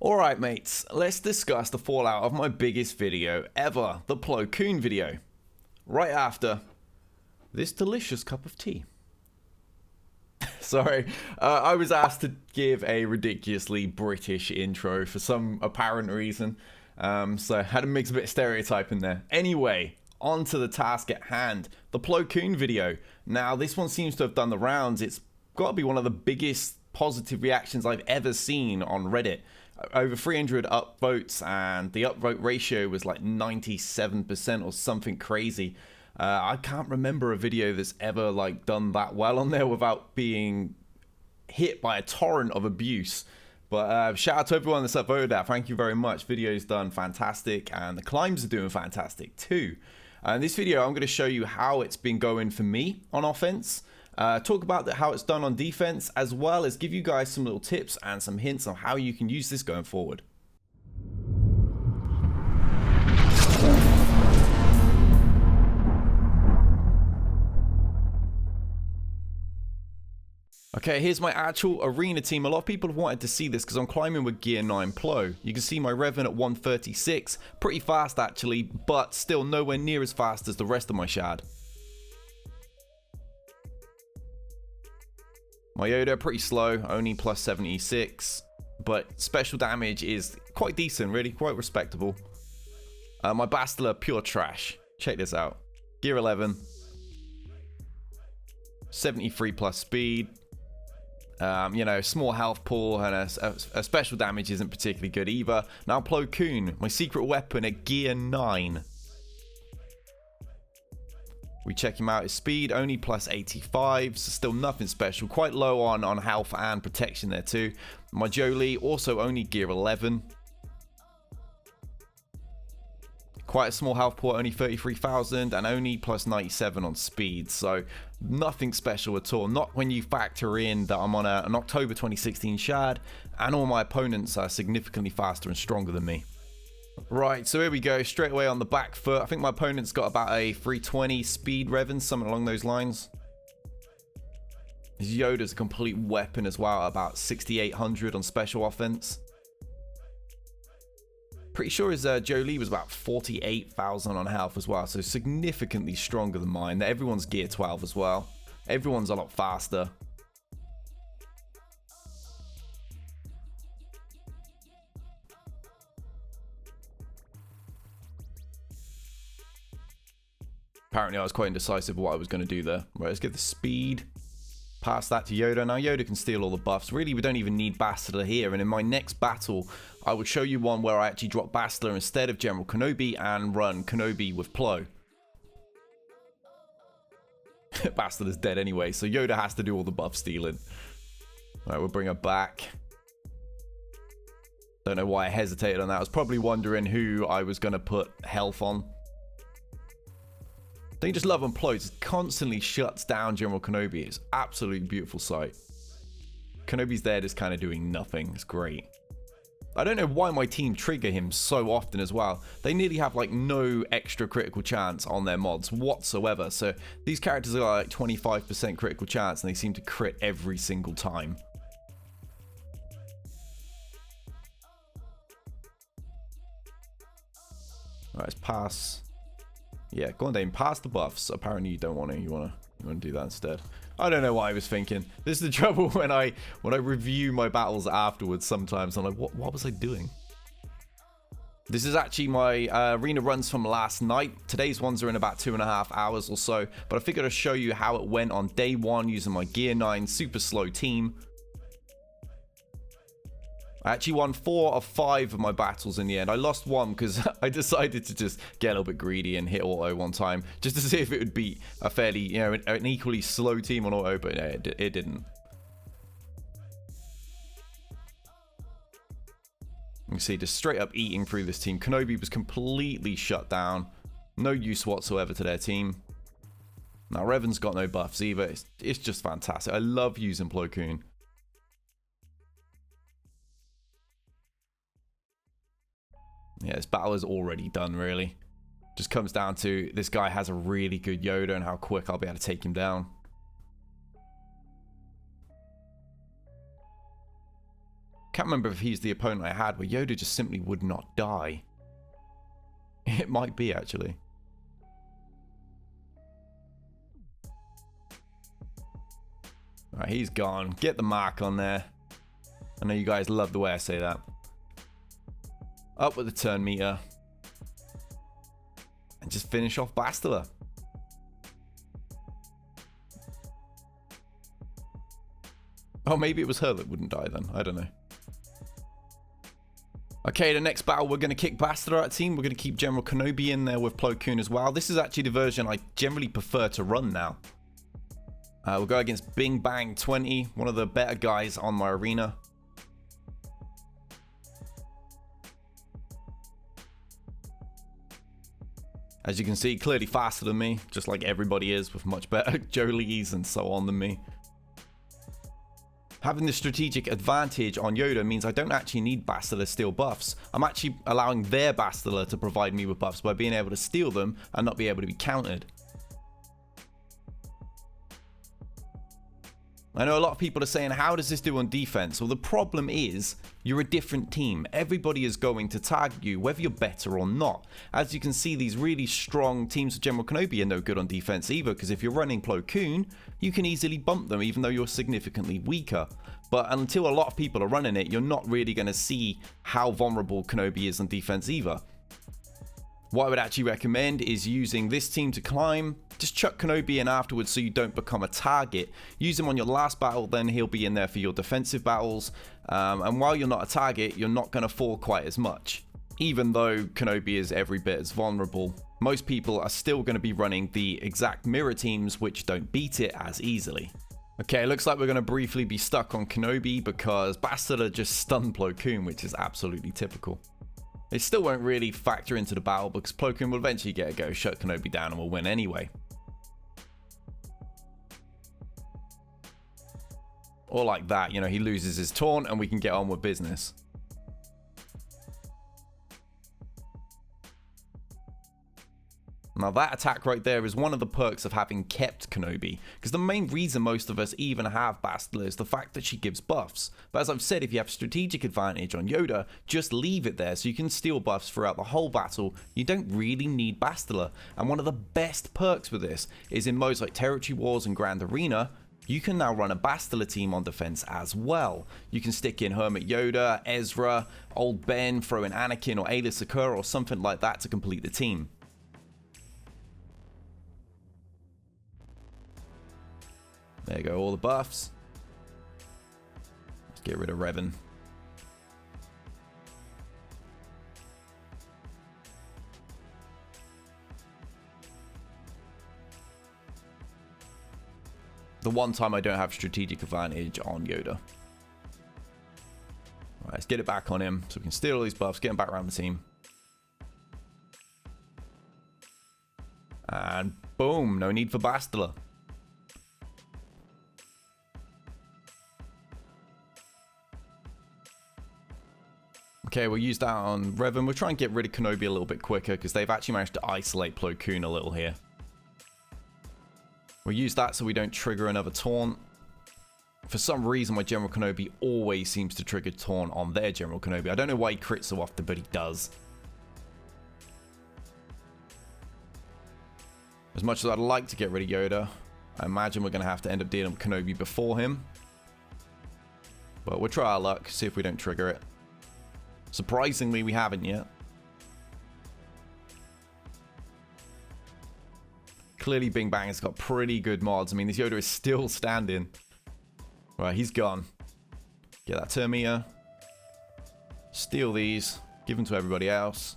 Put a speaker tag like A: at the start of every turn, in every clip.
A: Alright mates, let's discuss the fallout of my biggest video ever, the Plo Koon video. Right after this delicious cup of tea. Sorry, I was asked to give a ridiculously British intro for some apparent reason. So I had to mix a bit of stereotype in there. Anyway, on to the task at hand, the Plo Koon video. Now this one seems to have done the rounds. It's got to be one of the biggest positive reactions I've ever seen on Reddit. Over 300 upvotes, and the upvote ratio was like 97% or something crazy. I can't remember a video that's ever like done that well on there without being hit by a torrent of abuse. But shout out to everyone that's upvoted that. Thank you very much. Video's done fantastic, and the climbs are doing fantastic too. In this video, I'm going to show you how it's been going for me on offense. Talk about how it's done on defense, as well as give you guys some little tips and some hints on how you can use this going forward. Okay, here's my actual arena team. A lot of people have wanted to see this because I'm climbing with Gear 9 Plo. You can see my Revan at 136. Pretty fast actually, but still nowhere near as fast as the rest of my shard. My Yoda, pretty slow, only plus 76, but special damage is quite decent, really, quite respectable. My Bastila, pure trash. Check this out. Gear 11, 73 plus speed. You know, small health pool, and a special damage isn't particularly good either. Now Plo Koon, my secret weapon at Gear 9. We check him out, his speed only plus 85, so still nothing special. Quite low on health and protection there too. My Jolie, also only Gear 11. Quite a small health pool, only 33,000, and only plus 97 on speed, so nothing special at all. Not when you factor in that I'm on an October 2016 shard, and all my opponents are significantly faster and stronger than me. Right, so here we go, straight away on the back foot. I think my opponent's got about a 320 speed Revan, something along those lines. His Yoda's a complete weapon as well, about 6,800 on special offense. Pretty sure his Jolie was about 48,000 on health as well, so significantly stronger than mine. Everyone's Gear 12 as well. Everyone's a lot faster. Apparently I was quite indecisive what I was going to do there. Right, let's get the speed. Pass that to Yoda. Now Yoda can steal all the buffs. Really, we don't even need Bastila here. And in my next battle, I would show you one where I actually drop Bastila instead of General Kenobi and run Kenobi with Plo. Bastila's dead anyway, so Yoda has to do all the buff stealing. Alright, we'll bring her back. Don't know why I hesitated on that. I was probably wondering who I was going to put health on. Don't you just love when Plo just constantly shuts down General Kenobi? It's absolutely beautiful sight. Kenobi's there just kind of doing nothing. It's great. I don't know why my team trigger him so often as well. They nearly have like no extra critical chance on their mods whatsoever. So these characters are like 25% critical chance, and they seem to crit every single time. Alright, let's pass. Yeah, go on Dane, pass the buffs. Apparently you don't want to. You want to do that instead. I don't know what I was thinking. This is the trouble when I review my battles afterwards. Sometimes I'm like, what was I doing? This is actually my arena runs from last night. Today's ones are in about 2.5 hours or so. But I figured I'd show you how it went on day 1 using my Gear 9 super slow team. I actually won 4 of 5 of my battles in the end. I lost 1 because I decided to just get a little bit greedy and hit auto one time, just to see if it would beat a fairly, you know, an equally slow team on auto, but it didn't. You can see just straight up eating through this team. Kenobi was completely shut down. No use whatsoever to their team. Now Revan's got no buffs either. It's just fantastic. I love using Plo Koon. Yeah, this battle is already done, really. Just comes down to this guy has a really good Yoda and how quick I'll be able to take him down. Can't remember if he's the opponent I had where Yoda just simply would not die. It might be, actually. Alright, he's gone. Get the mark on there. I know you guys love the way I say that. Up with the turn meter. And just finish off Bastila. Oh, maybe it was her that wouldn't die then. I don't know. Okay, the next battle, we're going to kick Bastila out team. We're going to keep General Kenobi in there with Plo Koon as well. This is actually the version I generally prefer to run now. We'll go against Bing Bang 20, one of the better guys on my arena. As you can see, clearly faster than me, just like everybody is with much better Jolies and so on than me. Having the strategic advantage on Yoda means I don't actually need Bastila steal buffs. I'm actually allowing their Bastila to provide me with buffs by being able to steal them and not be able to be countered. I know a lot of people are saying, how does this do on defense? Well, the problem is you're a different team. Everybody is going to target you, whether you're better or not. As you can see, these really strong teams of General Kenobi are no good on defense either, because if you're running Plo Koon, you can easily bump them, even though you're significantly weaker. But until a lot of people are running it, you're not really going to see how vulnerable Kenobi is on defense either. What I would actually recommend is using this team to climb. Just chuck Kenobi in afterwards so you don't become a target. Use him on your last battle, then he'll be in there for your defensive battles. And while you're not a target, you're not going to fall quite as much. Even though Kenobi is every bit as vulnerable, most people are still going to be running the exact mirror teams which don't beat it as easily. Okay, looks like we're going to briefly be stuck on Kenobi because Bastila just stunned Plo Koon, which is absolutely typical. It still won't really factor into the battle because Plo Koon will eventually get a go, shut Kenobi down, and will win anyway. Or like that, you know, he loses his taunt and we can get on with business. Now that attack right there is one of the perks of having kept Kenobi, because the main reason most of us even have Bastila is the fact that she gives buffs. But as I've said, if you have strategic advantage on Yoda, just leave it there so you can steal buffs throughout the whole battle. You don't really need Bastila. And one of the best perks with this is in modes like Territory Wars and Grand Arena, you can now run a Bastila team on defense as well. You can stick in Hermit Yoda, Ezra, Old Ben, throw in Anakin or Aayla Secura or something like that to complete the team. There you go, all the buffs. Let's get rid of Revan. The one time I don't have strategic advantage on Yoda. Alright, let's get it back on him so we can steal all these buffs, get him back around the team. And boom, no need for Bastila. Okay, we'll use that on Revan. We'll try and get rid of Kenobi a little bit quicker because they've actually managed to isolate Plo Koon a little here. We'll use that so we don't trigger another taunt. For some reason, my General Kenobi always seems to trigger taunt on their General Kenobi. I don't know why he crits so often, but he does. As much as I'd like to get rid of Yoda, I imagine we're going to have to end up dealing with Kenobi before him. But we'll try our luck, see if we don't trigger it. Surprisingly, we haven't yet. Clearly, Bing Bang has got pretty good mods. I mean, this Yoda is still standing. Right, he's gone. Get that turn meter. Steal these. Give them to everybody else.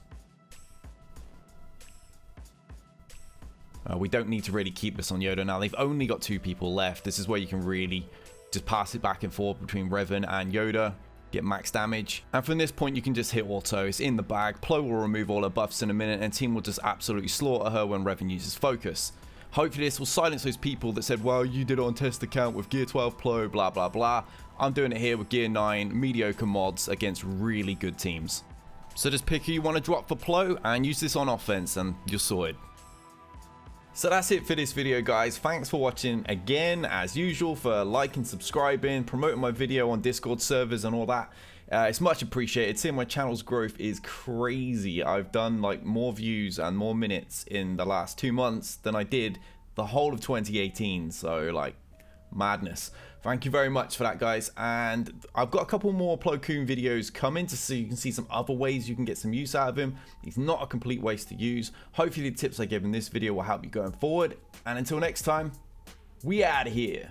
A: We don't need to really keep this on Yoda now. They've only got 2 people left. This is where you can really just pass it back and forth between Revan and Yoda. Get max damage. And from this point, you can just hit auto. It's in the bag. Plo will remove all her buffs in a minute, and team will just absolutely slaughter her when Revan uses focus. Hopefully, this will silence those people that said, well, you did it on test account with Gear 12 Plo, blah, blah, blah. I'm doing it here with Gear 9 mediocre mods against really good teams. So just pick who you want to drop for Plo and use this on offense, and you're sorted. So that's it for this video, guys. Thanks for watching again, as usual, for liking, subscribing, promoting my video on Discord servers and all that. It's much appreciated. Seeing my channel's growth is crazy. I've done like more views and more minutes in the last 2 months than I did the whole of 2018. So like, madness. Thank you very much for that, guys. And I've got a couple more Plo Koon videos coming so you can see some other ways you can get some use out of him. He's not a complete waste to use. Hopefully the tips I gave in this video will help you going forward. And until next time, we out of here.